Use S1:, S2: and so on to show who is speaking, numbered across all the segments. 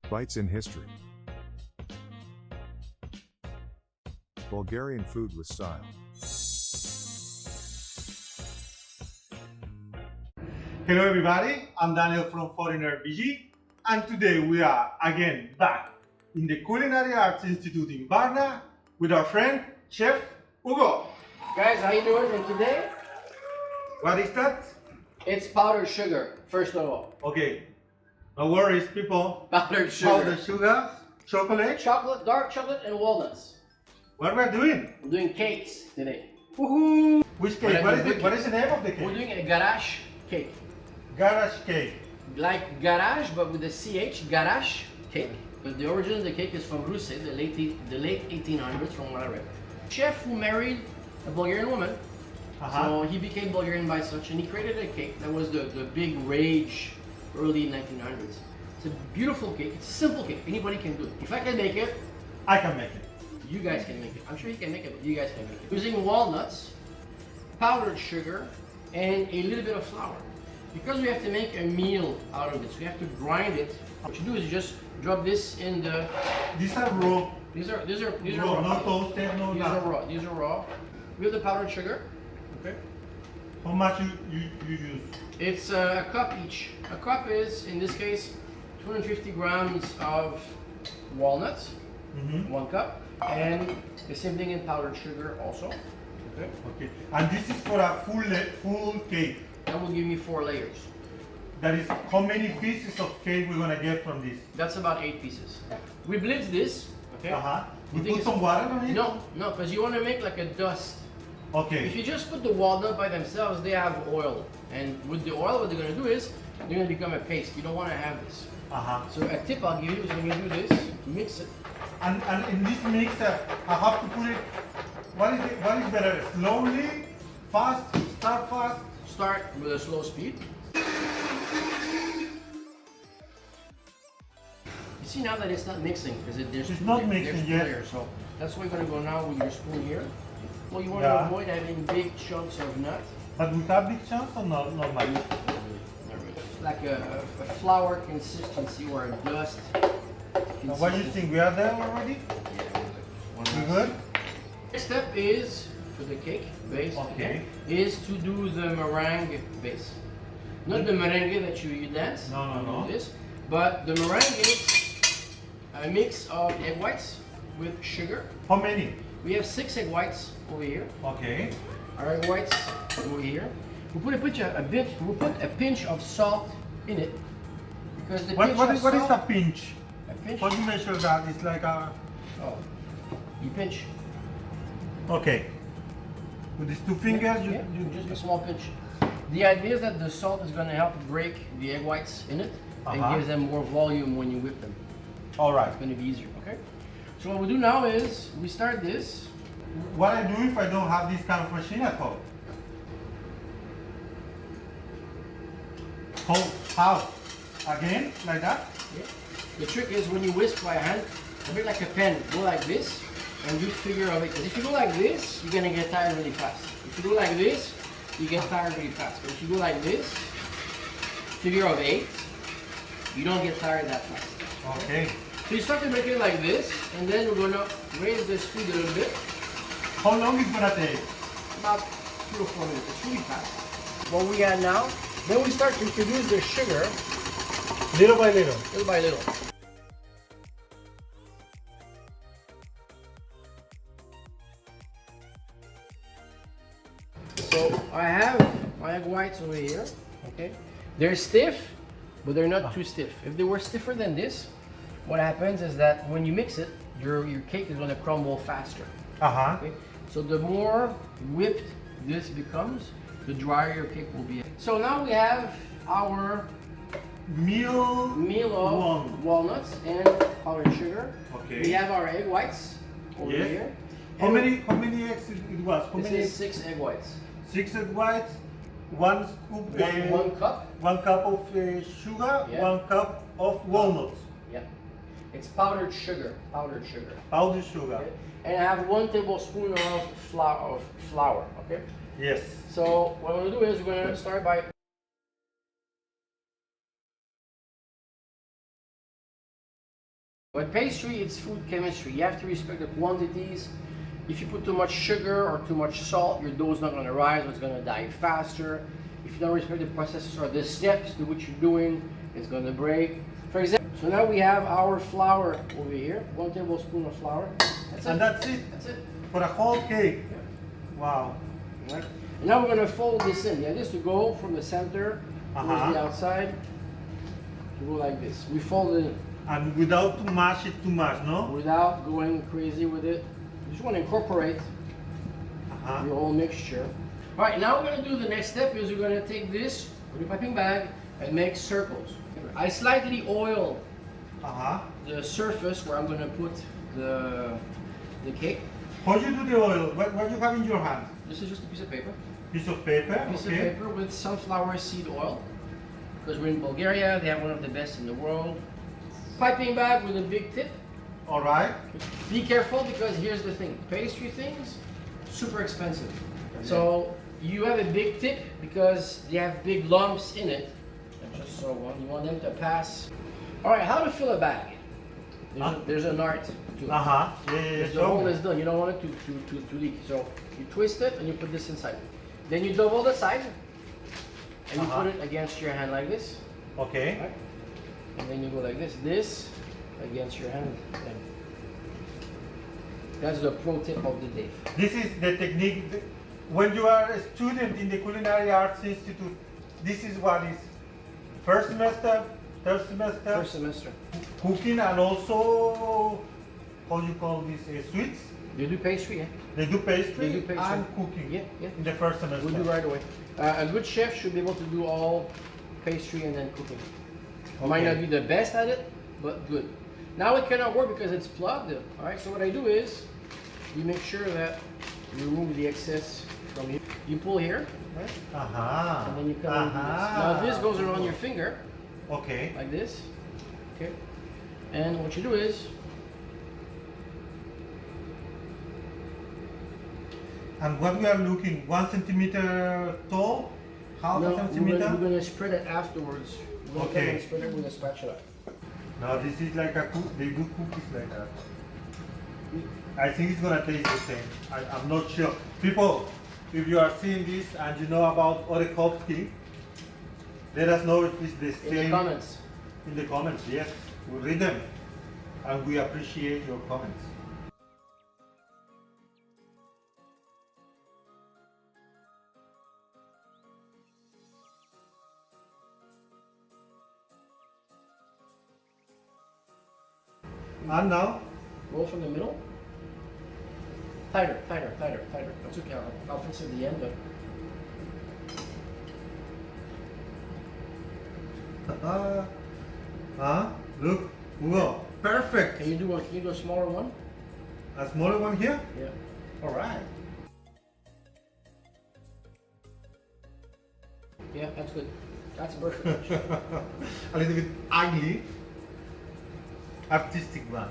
S1: Bites in history. Bulgarian food with style.
S2: Hello everybody, I'm Daniel from Foreigner BG, and today we are again back in the Culinary Arts Institute in Varna with our friend Chef Hugo.
S3: Guys, how you doing? And today,
S2: What is that?
S3: it's powdered sugar, first of all.
S2: Okay, no worries people.
S3: Powdered sugar.
S2: Powdered sugar, chocolate.
S3: Chocolate, dark chocolate, and walnuts.
S2: What we're doing?
S3: We're doing cakes today.
S2: Woohoo! Which cake?
S3: What
S2: What is the name of the
S3: We're
S2: cake?
S3: doing a garash cake.
S2: Garash cake.
S3: Like garage, but with the CH, garash cake. But the origin of the cake is from Russia, the late 1800s, from what I read. Chef who married a Bulgarian woman. So he became Bulgarian by such, and he created a cake that was the big rage early 1900s. It's a beautiful cake. It's a simple cake. Anybody can do it. If I can make it,
S2: I can make it.
S3: you guys can make it. I'm sure you can make it, but you guys can make it. Using walnuts, powdered sugar, and a little bit of flour. Because we have to make a meal out of it, so we have to grind it. What you do is you just drop this in the.
S2: These are raw.
S3: These are
S2: Raw,
S3: raw.
S2: not toasted, no
S3: These are
S2: nothing.
S3: raw. These are raw. We have the powdered sugar. Okay.
S2: How much you use?
S3: It's a cup each. A cup is, in this case, 250 grams of walnuts, 1 cup, and the same thing in powdered sugar also. Okay.
S2: Okay. And this is for a full cake.
S3: That will give me 4 layers.
S2: That is how many pieces of cake we're gonna get from this?
S3: That's about 8 pieces. We blitz this. Okay.
S2: We
S3: You think
S2: put
S3: it's-
S2: some water on it?
S3: No, because you want to make like a dust.
S2: Okay.
S3: If you just put the walnut by themselves, they have oil. And with the oil, what they're going to do is, they're going to become a paste. You don't want to have this. So a tip I'll give you is when you do this, mix it.
S2: And in this mixer, I have to put it. What is better? Slowly, fast, start fast.
S3: Start with a slow speed. You see now that it's not mixing, because
S2: It's not mixing yet.
S3: layers. So that's why you're going to go now with your spoon here. Well, you want to
S2: Yeah.
S3: avoid having big chunks of nut.
S2: But we have big chunks or not much?
S3: Not really. Like a flour consistency or a dust.
S2: What do you think? We are there already? We good?
S3: Next step is, for the cake base,
S2: Okay.
S3: is to do the meringue base. Not the merengue that you dance.
S2: No.
S3: This, but the meringue is a mix of egg whites with sugar.
S2: How many?
S3: We have 6 egg whites over here.
S2: Okay.
S3: Our egg whites over here. We put a pinch of salt in it, because the pinch
S2: What
S3: of
S2: is
S3: salt,
S2: a pinch?
S3: a pinch.
S2: How do you measure that? It's like a.
S3: Oh, you pinch.
S2: Okay. With these 2 fingers,
S3: Yeah, just a small pinch. The idea is that the salt is going to help break the egg whites in it and gives them more volume when you whip them.
S2: All right.
S3: It's going to be easier, okay? So what we do now is we start this.
S2: What I do if I don't have this kind of machine at home? How? Again, like that?
S3: Yeah. The trick is when you whisk by hand, a bit like a pen, go like this and do figure of 8. Because if you go like this, you're going to get tired really fast. If you go like this, you get tired really fast. But if you go like this, figure of 8, you don't get tired that fast.
S2: Okay.
S3: So you start to make it like this, and then we're going to raise the speed a little bit.
S2: How long is gonna take?
S3: About 2 or 4 minutes. It's really fast. What we add now, then we start to introduce the sugar
S2: Little by little.
S3: little by little. So I have my egg whites over here. Okay, they're stiff, but they're not too stiff. If they were stiffer than this, what happens is that when you mix it, your cake is going to crumble faster. Okay? So the more whipped this becomes, the drier your cake will be. So now we have our meal of walnuts and powdered sugar.
S2: Okay.
S3: We have our egg whites over
S2: Yes.
S3: here.
S2: How many eggs it was? How
S3: This
S2: many?
S3: is 6 egg whites.
S2: 6 egg whites, 1 scoop,
S3: One cup.
S2: 1 cup of sugar,
S3: Yeah.
S2: 1 cup of walnuts.
S3: Yeah. It's powdered sugar. Powdered sugar.
S2: Powdered sugar.
S3: Okay? And I have 1 tablespoon of flour. Okay.
S2: Yes.
S3: So what we're gonna do is we're gonna start by But pastry, it's food chemistry. You have to respect the quantities. If you put too much sugar or too much salt, your dough is not going to rise, or it's going to die faster. If you don't respect the processes or the steps to what you're doing, it's going to break. For example, so now we have our flour over here. 1 tablespoon of flour. That's it.
S2: And that's it?
S3: That's it.
S2: For a whole cake?
S3: Yeah.
S2: Wow.
S3: Right. And now we're going to fold this in. Yeah, this to go from the center towards the outside. To go like this. We fold it in.
S2: And without to mash it too much, no?
S3: Without going crazy with it. You just want to incorporate your whole mixture. All right, now we're going to do the next step is we're going to take this with a piping bag and make circles. I slightly oil the surface where I'm going to put the cake.
S2: How do you do the oil? What do you have in your hand?
S3: This is just a piece of paper.
S2: Piece of paper?
S3: A piece of paper with sunflower seed oil. Because we're in Bulgaria, they have one of the best in the world. Piping bag with a big tip.
S2: All right.
S3: Be careful because here's the thing. Pastry things, super expensive. So you have a big tip because they have big lumps in it. I just saw one. You want them to pass. All right, how to fill a bag? There's an art to it.
S2: Yeah.
S3: The hole is done. You don't want it to leak. So you twist it and you put this inside. Then you double the side and you put it against your hand like this.
S2: Okay.
S3: Right? And then you go like this. This against your hand. That's the pro tip of the day.
S2: This is the technique. When you are a student in the Culinary Arts Institute, this is what is first semester, third semester.
S3: First semester.
S2: Cooking and also, how you call this, sweets?
S3: They do pastry, yeah?
S2: They do pastry,
S3: They do pastry.
S2: and cooking
S3: Yeah.
S2: in the first semester.
S3: We'll do right away. A good chef should be able to do all pastry and then cooking. Might not be the best at it, but good. Now it cannot work because it's plugged. All right, so what I do is, you make sure that you remove the excess from here. You pull here, right? And then you come into this. Now this goes around your finger.
S2: Okay.
S3: Like this. Okay. And what you do is,
S2: and what we are looking, 1 centimeter tall, half a centimeter?
S3: We're gonna spread it afterwards. We're gonna come and spread it with a spatula.
S2: Now this is like they do cookies like that. I think it's gonna taste the same. I'm not sure. People, if you are seeing this and you know about Orekovsky, let us know if it's the same.
S3: In the comments.
S2: In the comments, yes. We read them. And we appreciate your comments. And now?
S3: Roll from the middle. Tighter. That's okay. I'll fix it at the end, but.
S2: Look, Hugo, perfect.
S3: Can you do a smaller one?
S2: A smaller one here?
S3: Yeah.
S2: All right.
S3: Yeah, that's good. That's perfect.
S2: A little bit ugly, artistic one.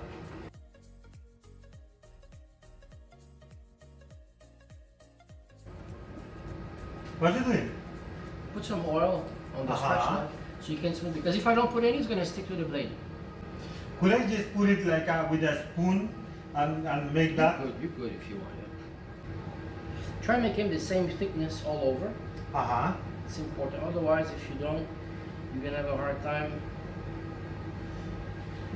S2: What are you doing?
S3: Put some oil on the spatula so you can smooth it. Because if I don't put any, it's gonna stick to the blade.
S2: Could I just put it like with a spoon and make that?
S3: You could if you want. Yeah. Try making the same thickness all over. It's important. Otherwise, if you don't, you're gonna have a hard time.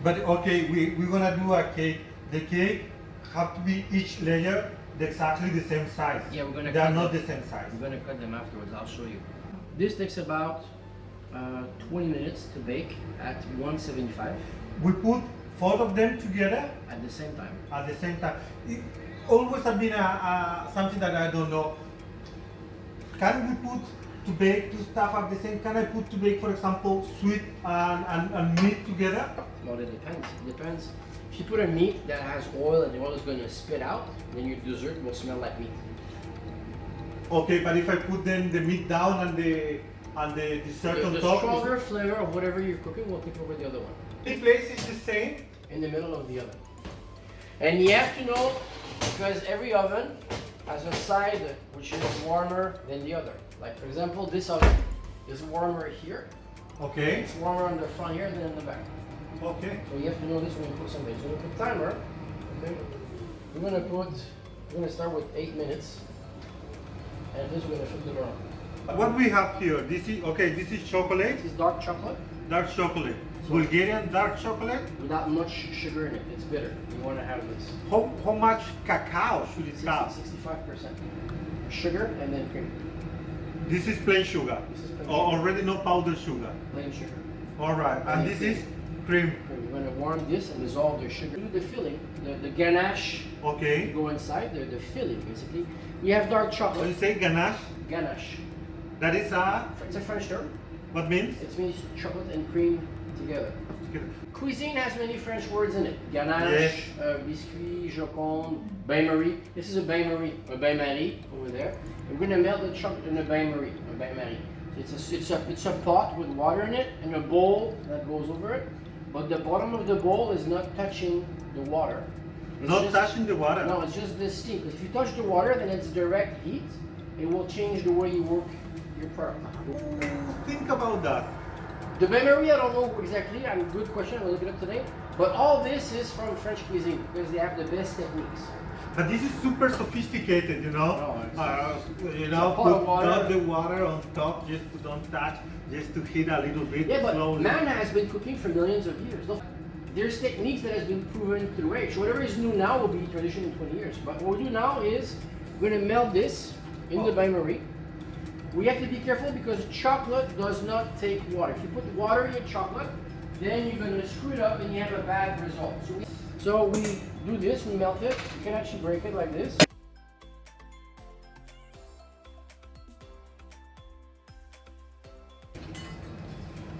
S2: But okay, we're gonna do a cake. The cake have to be each layer exactly the same size.
S3: Yeah, we're gonna.
S2: They are not the same size.
S3: We're gonna cut them afterwards. I'll show you. This takes about 20 minutes to bake at 175.
S2: We put 4 of them together
S3: at the same time.
S2: At the same time. It always has been something that I don't know. Can we put to bake two stuff at the same? Can I put to bake, for example, sweet and meat together?
S3: Well, it depends. It depends. If you put a meat that has oil and the oil is going to spit out, then your dessert will smell like meat.
S2: Okay, but if I put then the meat down and the dessert on
S3: the
S2: top,
S3: stronger flavor of whatever you're cooking will take over the other one.
S2: The place is the same
S3: in the middle of the oven. And you have to know because every oven has a side which is warmer than the other. Like for example, this oven is warmer here.
S2: Okay.
S3: It's warmer on the front here than in the back.
S2: Okay.
S3: So you have to know this when you put something. So we put timer. Okay. We're gonna start with 8 minutes, and this we're gonna flip it around.
S2: What we have here, this is, okay, this is chocolate,
S3: This is dark chocolate
S2: dark chocolate.
S3: So-
S2: Bulgarian dark chocolate.
S3: without much sugar in it. It's bitter. You want to have this.
S2: How much cacao should it have?
S3: 65% sugar and then cream.
S2: This is plain sugar.
S3: This is plain
S2: Or
S3: sugar.
S2: already no powdered sugar.
S3: Plain sugar.
S2: Alright, and this is cream.
S3: We're going to warm this and dissolve the sugar. Do the filling, the ganache
S2: Okay.
S3: go inside, the filling basically. We have dark
S2: When you
S3: chocolate,
S2: say ganache,
S3: ganache.
S2: that is
S3: It's a French term.
S2: what means?
S3: It means chocolate and cream together. Cuisine has many French words in it. Ganache, biscuit, joconde, bain-marie. This is a bain-marie, over there. And we're going to melt the chocolate in a bain-marie, It's a pot with water in it and a bowl that goes over it. But the bottom of the bowl is not touching the water. It's
S2: Not
S3: just-
S2: touching the water.
S3: No, it's just the steam. Because if you touch the water, then it's direct heat. It will change the way you work your product.
S2: Think about that.
S3: The bain-marie, I don't know exactly. Good question. I'm gonna look it up today. But all this is from French cuisine because they have the best techniques.
S2: But this is super sophisticated, you know.
S3: No, it's
S2: You
S3: a
S2: know,
S3: pot of
S2: put
S3: water.
S2: not the water on top, just to don't touch, just to heat a little bit
S3: Yeah, but
S2: slowly.
S3: man has been cooking for millions of years. Look, there's techniques that has been proven through age. Whatever is new now will be tradition in 20 years. But what we do now is we're gonna melt this in the bain-marie. We have to be careful because chocolate does not take water. If you put water in your chocolate, then you're gonna screw it up and you have a bad result. So we do this, we melt it. You can actually break it like this.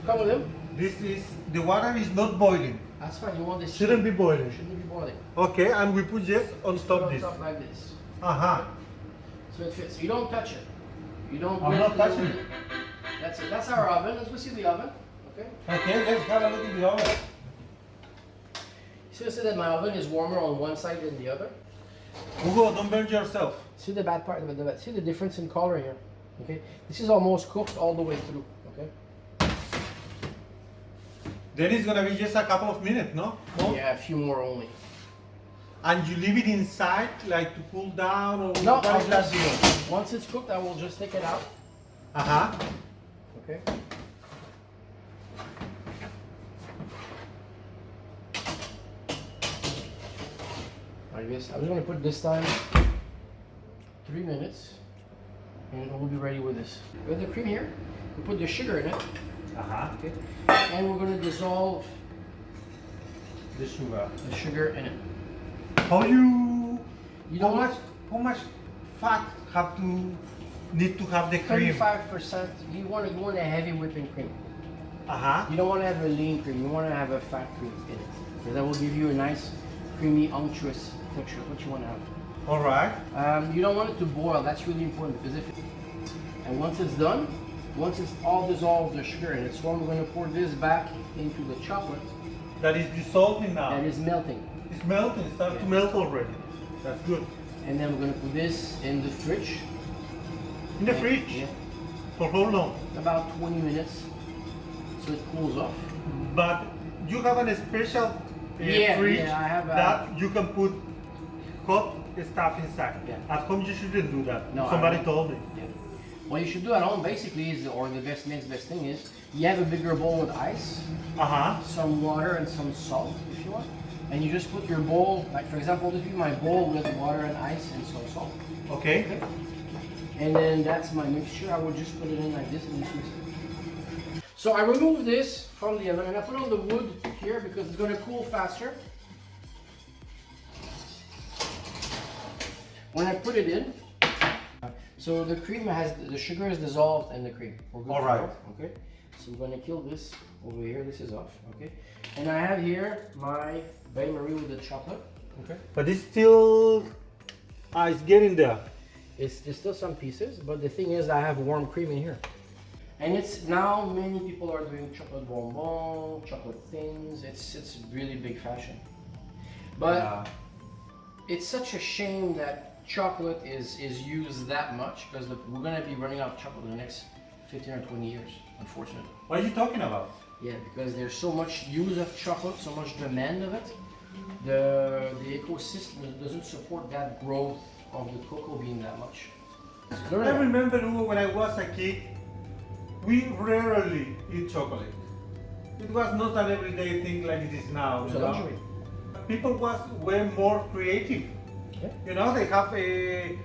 S3: Come with him.
S2: This is, the water is not boiling.
S3: That's fine. You want this.
S2: Shouldn't be boiling.
S3: Shouldn't be boiling.
S2: Okay, and we put just on
S3: Put
S2: top
S3: on
S2: this.
S3: top like this.
S2: Uh-huh.
S3: So it fits. You don't touch it. You don't.
S2: I'm not touching it.
S3: That's it. That's our oven. Let's go see the oven. Okay.
S2: Okay, let's have a look at the oven.
S3: So you see that my oven is warmer on one side than the other.
S2: Hugo, don't burn yourself.
S3: See the bad part of it. See the difference in color here. Okay. This is almost cooked all the way through. Okay.
S2: Then it's gonna be just a couple of minutes, no? More?
S3: Yeah, a few more only.
S2: And you leave it inside, like to cool down, or
S3: No,
S2: what
S3: I'll
S2: is that
S3: just,
S2: doing?
S3: once it's cooked, I will just take it out.
S2: Uh-huh.
S3: Okay. Like this. I'm just gonna put this time 3 minutes, and we'll be ready with this. We have the cream here. We put the sugar in it.
S2: Uh-huh.
S3: Okay. And we're gonna dissolve
S2: The sugar.
S3: the sugar in it.
S2: How you
S3: You
S2: how
S3: don't
S2: much how much fat have to need to have the cream?
S3: 35%. You want a heavy whipping cream.
S2: Uh-huh.
S3: You don't want to have a lean cream. You want to have a fat cream in it, because that will give you a nice, creamy, unctuous texture. What you want to have.
S2: Alright.
S3: You don't want it to boil. That's really important because and once it's done, once it's all dissolved, the sugar in it, so we're going to pour this back into the chocolate
S2: That is dissolving now.
S3: that is melting.
S2: It's melting, it's starting to melt already. That's good.
S3: And then we're going to put this in the fridge.
S2: In the fridge?
S3: Yeah,
S2: For how long?
S3: about 20 minutes, so it cools off.
S2: But you have a special fridge
S3: I have a,
S2: that you can put hot stuff inside.
S3: Yeah.
S2: At home you shouldn't do that.
S3: No, I
S2: Somebody
S3: don't.
S2: told me.
S3: Yeah. What you should do at home basically is, or the next best thing is, you have a bigger bowl with ice,
S2: Uh-huh.
S3: some water and some salt if you want, and you just put your bowl, like for example, this would be my bowl with water and ice and some salt.
S2: Okay.
S3: Okay. And then that's my mixture. I would just put it in like this and just mix it. So I remove this from the oven and I put on the wood here because it's going to cool faster. When I put it in, so the cream has, the sugar is dissolved in the cream. We're good
S2: All
S3: to
S2: right.
S3: go, okay? So I'm going to kill this over here. This is off, okay? And I have here my bain-marie with the chocolate, okay?
S2: But it's still it's getting there.
S3: There's still some pieces, but the thing is I have warm cream in here. And it's now many people are doing chocolate bonbon, chocolate thins. It's really big fashion. But it's such a shame that chocolate is used that much because we're gonna be running out of chocolate in the next 15 or 20 years, unfortunately.
S2: What are you talking about?
S3: Yeah, because there's so much use of chocolate, so much demand of it. The ecosystem doesn't support that growth of the cocoa bean that much.
S2: I remember, Hugo, when I was a kid, we rarely eat chocolate. It was not an everyday thing like it is now.
S3: It's a luxury.
S2: People were more creative.
S3: Yeah.
S2: You know, they have a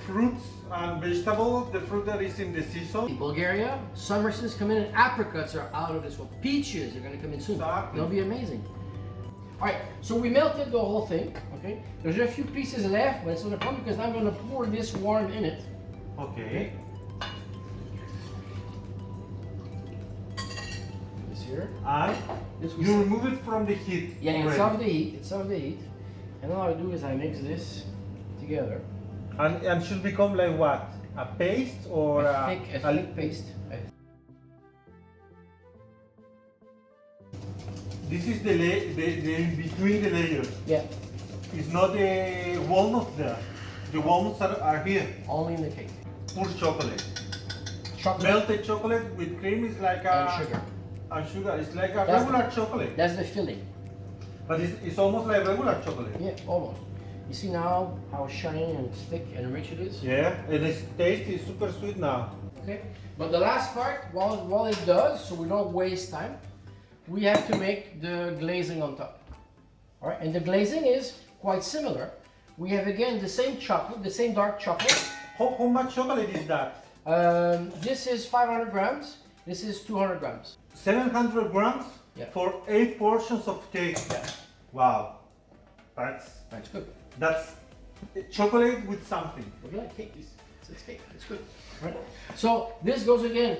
S2: fruits and vegetables, the fruit that is in the season.
S3: In Bulgaria, summer seasons come in and apricots are out of this world. Peaches are going to come in soon.
S2: Exactly.
S3: They'll be amazing. Alright, so we melted the whole thing, okay? There's a few pieces left, but it's not a problem because I'm going to pour this warm in it.
S2: Okay.
S3: This here.
S2: And
S3: This
S2: you remove it from the heat.
S3: Yeah, it's
S2: already.
S3: off the heat. It's off the heat. And all I do is I mix this together.
S2: And should become like what? A paste or
S3: A thick paste.
S2: This is the in between the layers.
S3: Yeah,
S2: It's not the walnuts there. The walnuts are here.
S3: only in the cake.
S2: Pure chocolate.
S3: Chocolate
S2: Melted chocolate with cream is like a...
S3: and sugar.
S2: And sugar. It's like a
S3: That's
S2: regular chocolate.
S3: That's the filling.
S2: But it's almost like regular chocolate.
S3: Yeah, almost. You see now how shiny and thick and rich it is?
S2: Yeah, and its taste is super sweet now.
S3: Okay. But the last part, while it does, so we don't waste time, we have to make the glazing on top. All right, and the glazing is quite similar. We have again the same chocolate, the same dark chocolate.
S2: How much chocolate is that?
S3: This is 500 grams. This is 200 grams.
S2: 700 grams
S3: Yeah.
S2: for 8 portions of cake.
S3: Yeah.
S2: Wow.
S3: That's good.
S2: That's chocolate with something.
S3: What do you like? Cake. It's cake. It's good. Right. So this goes again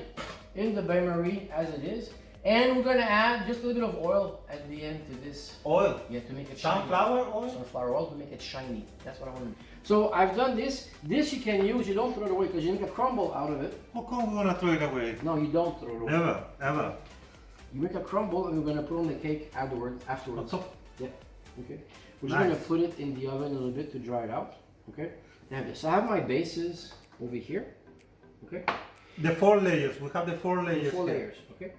S3: in the bain-marie as it is. And we're going to add just a little bit of oil at the end to this.
S2: Oil.
S3: Yeah, to make it shiny.
S2: Sunflower oil?
S3: Sunflower oil to make it shiny. That's what I want to do. So I've done this. This you can use. You don't throw it away because you make a crumble out of it.
S2: How come we're gonna throw it away?
S3: No, you don't throw it away.
S2: Never, ever.
S3: You make a crumble and we're going to put on the cake afterwards.
S2: What's up?
S3: Yeah. Okay. We're just going to put it in the oven a little bit to dry it out. Okay. Now this. So I have my bases over here. Okay.
S2: The 4 layers. We have the 4 layers.
S3: 4
S2: here.
S3: layers. Okay.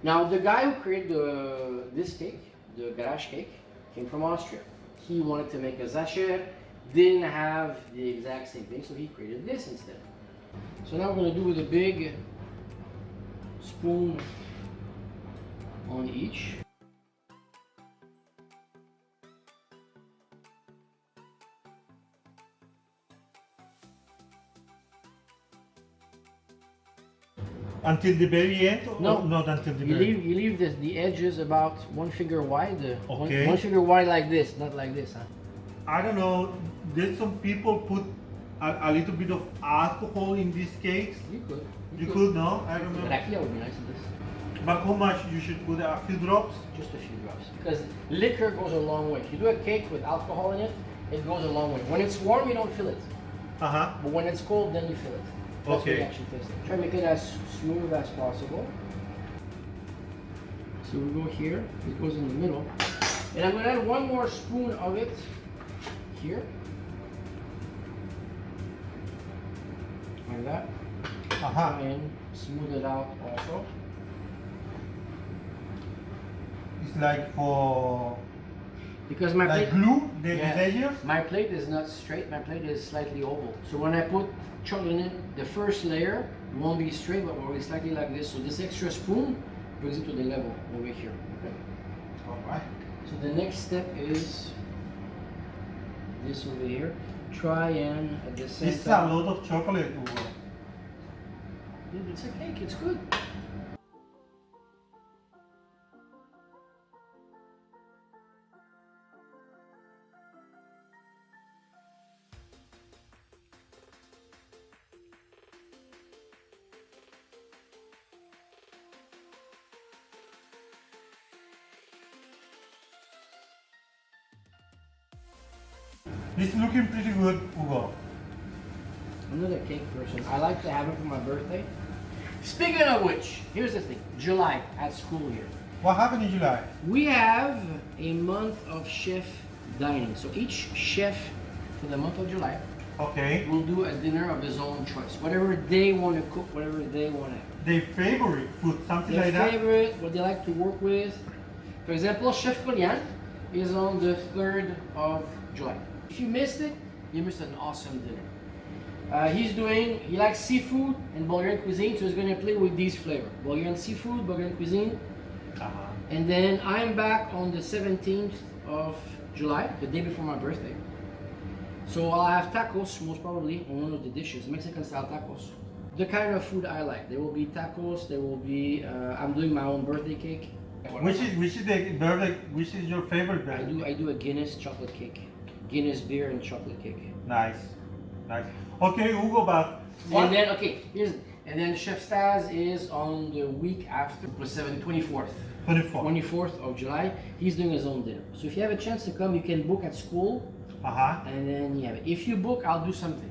S3: Now the guy who created this cake, the Garash cake, came from Austria. He wanted to make a zacher, didn't have the exact same thing, so he created this instead. So now we're going to do with a big spoon on each.
S2: Until the very end?
S3: No.
S2: Or not until the
S3: You
S2: very
S3: leave the edges about 1 finger wide.
S2: Okay.
S3: One finger wide like this, not like this, huh?
S2: I don't know. There's some people put a little bit of alcohol in these cakes.
S3: You could.
S2: You could, no? I don't
S3: But
S2: know.
S3: actually that would be nice in this.
S2: But how much you should put? A few drops?
S3: Just a few drops. Because liquor goes a long way. If you do a cake with alcohol in it, it goes a long way. When it's warm, you don't feel it.
S2: Uh-huh.
S3: But when it's cold, then you feel it. That's
S2: Okay.
S3: what you actually taste it. Try to make it as smooth as possible. So we go here. It goes in the middle. And I'm going to add 1 more spoon of it here. Like that.
S2: Uh-huh.
S3: And smooth it out also.
S2: It's like for...
S3: Because my
S2: like
S3: plate,
S2: glue, the
S3: Yeah.
S2: layers?
S3: my plate is not straight, my plate is slightly oval. So when I put chocolate in it, the first layer won't be straight, but will be slightly like this. So this extra spoon brings it to the level over here. Okay.
S2: Alright.
S3: So the next step is this over here. Try and at the same
S2: It's a
S3: time.
S2: lot of chocolate, Hugo.
S3: It's a cake. It's good.
S2: It's looking pretty good, Hugo.
S3: I'm not a cake person. I like to have it for my birthday. Speaking of which, here's the thing. July at school here.
S2: What happened in July?
S3: We have a month of chef dining. So each chef for the month of July
S2: Okay.
S3: will do a dinner of his own choice. Whatever they want to cook, whatever they want to have.
S2: their favorite food, something
S3: Their
S2: like that.
S3: favorite, what they like to work with. For example, Chef Kolian is on the 3rd of July. If you missed it, you missed an awesome dinner. He likes seafood and Bulgarian cuisine, so he's going to play with these flavors. Bulgarian seafood, Bulgarian cuisine. And then I'm back on the 17th of July, the day before my birthday. So I'll have tacos, most probably, on one of the dishes, Mexican style tacos. The kind of food I like. There will be tacos, there will be, I'm doing my own birthday cake.
S2: Which is your favorite birthday?
S3: I do a Guinness chocolate cake. Guinness beer and chocolate cake.
S2: Nice. Okay, Hugo, but
S3: And then Chef Stas is on the week after, 24th. 24th of July. He's doing his own dinner. So if you have a chance to come, you can book at school. And then you have it. If you book, I'll do something.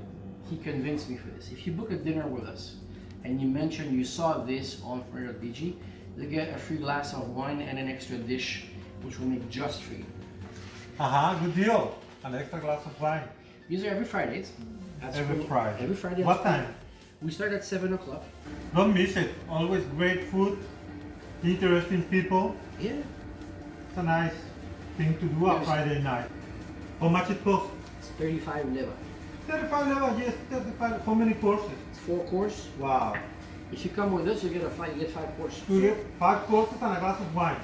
S3: He convinced me for this. If you book a dinner with us and you mention you saw this on BG, you get a free glass of wine and an extra dish, which we'll make just for you.
S2: Good deal. An extra glass of wine.
S3: These are every Fridays.
S2: Every Friday.
S3: Every Friday.
S2: What time?
S3: We start at 7 o'clock.
S2: Don't miss it. Always great food, interesting people.
S3: Yeah.
S2: It's a nice thing to do on Friday night. How much it costs?
S3: It's 35 leva.
S2: 35 leva, yes, 35. How many courses?
S3: It's 4 course.
S2: Wow.
S3: If you come with us, you get 5 courses.
S2: You get 5 courses and a glass of wine.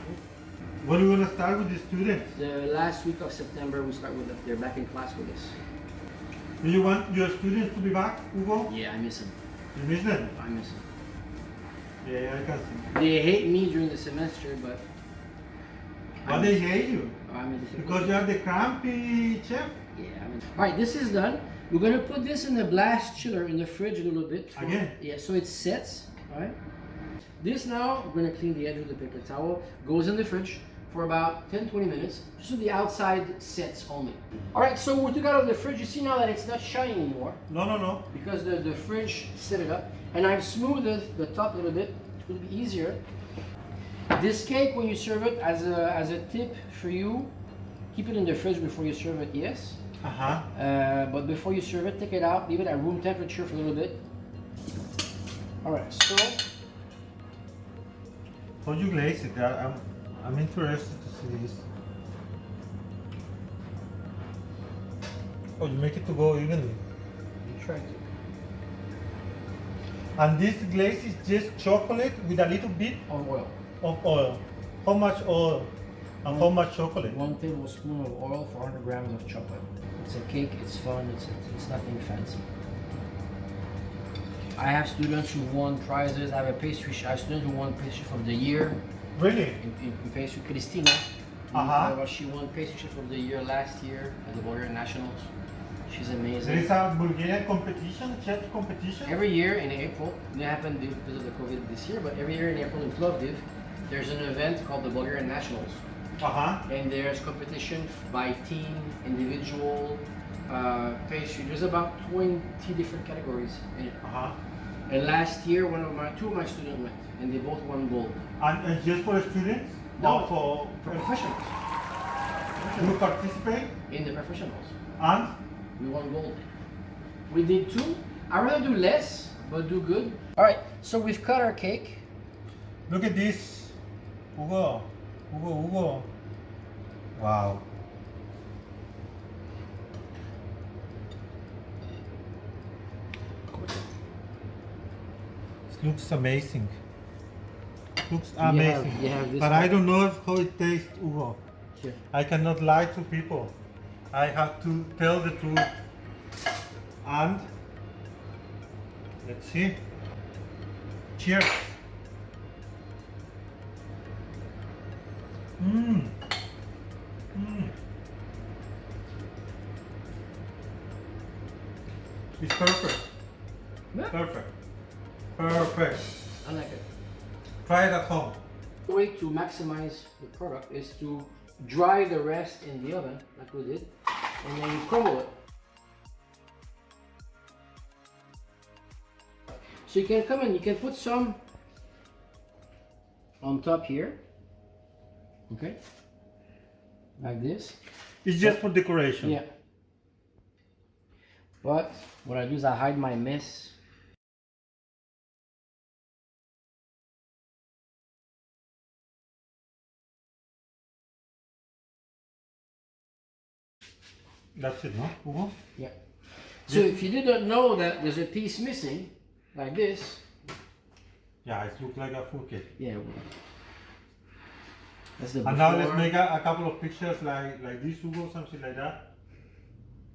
S2: When are you going to start with the students?
S3: The last week of September, we start with them. They're back in class with us.
S2: Do you want your students to be back, Hugo?
S3: Yeah, I miss them.
S2: You miss them?
S3: I miss them.
S2: Yeah, I can see.
S3: They hate me during the semester, but...
S2: But they hate you. Because you are the crampy chef?
S3: Yeah, Alright, this is done. We're going to put this in the blast chiller in the fridge a little bit.
S2: Again?
S3: Yeah, so it sets. Alright. This now, we're going to clean the edge with the paper towel. Goes in the fridge for about 10-20 minutes, just so the outside sets only. Alright, so we took out of the fridge. You see now that it's not shiny anymore.
S2: No.
S3: Because the fridge set it up. And I've smoothed the top a little bit. It will be easier. This cake, when you serve it, as a tip for you, keep it in the fridge before you serve it, yes. But before you serve it, take it out, leave it at room temperature for a little bit. Alright, so...
S2: How do you glaze it? I'm interested to see this. Oh, you make it to go evenly.
S3: You try to.
S2: And this glaze is just chocolate with a little bit
S3: Of oil.
S2: of oil. How much oil and how much chocolate?
S3: 1 tablespoon of oil for 100 grams of chocolate. It's a cake, it's fun, it's nothing fancy. I have students who won prizes. I have a student who won pastry chef of the year.
S2: Really?
S3: In pastry, Christina. She won pastry chef of the year last year at the Bulgarian Nationals. She's amazing.
S2: There is a Bulgarian competition, chef competition?
S3: Every year in April, it happened because of the COVID this year, but every year in April in Plovdiv, there's an event called the Bulgarian Nationals. And there's competition by team, individual, pastry. There's about 20 different categories in it. And last year, two of my students went, and they both won gold.
S2: And just for the students?
S3: No,
S2: for
S3: professionals.
S2: Do you participate?
S3: In the professionals.
S2: And?
S3: We won gold. We did 2. I'd rather do less, but do good. Alright, so we've cut our cake.
S2: Look at this. Hugo. Wow. It looks amazing. Looks amazing.
S3: You have this
S2: but
S3: one.
S2: I don't know how it tastes, Hugo.
S3: Here.
S2: I cannot lie to people. I have to tell the truth. And let's see. Cheers. It's perfect.
S3: Yeah.
S2: Perfect.
S3: I like it.
S2: Try it at home.
S3: The way to maximize the product is to dry the rest in the oven, like we did, and then you crumble it. So you can come in, you can put some on top here, okay, like this.
S2: It's just for decoration.
S3: Yeah. But what I do is I hide my mess
S2: That's it, no, Hugo?
S3: Yeah. So if you didn't know that there's a piece missing, like this.
S2: Yeah, it looks like a full cake.
S3: Yeah. That's the
S2: And
S3: before.
S2: now let's make a couple of pictures like this, Hugo, something like that.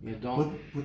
S3: You don't.
S2: Put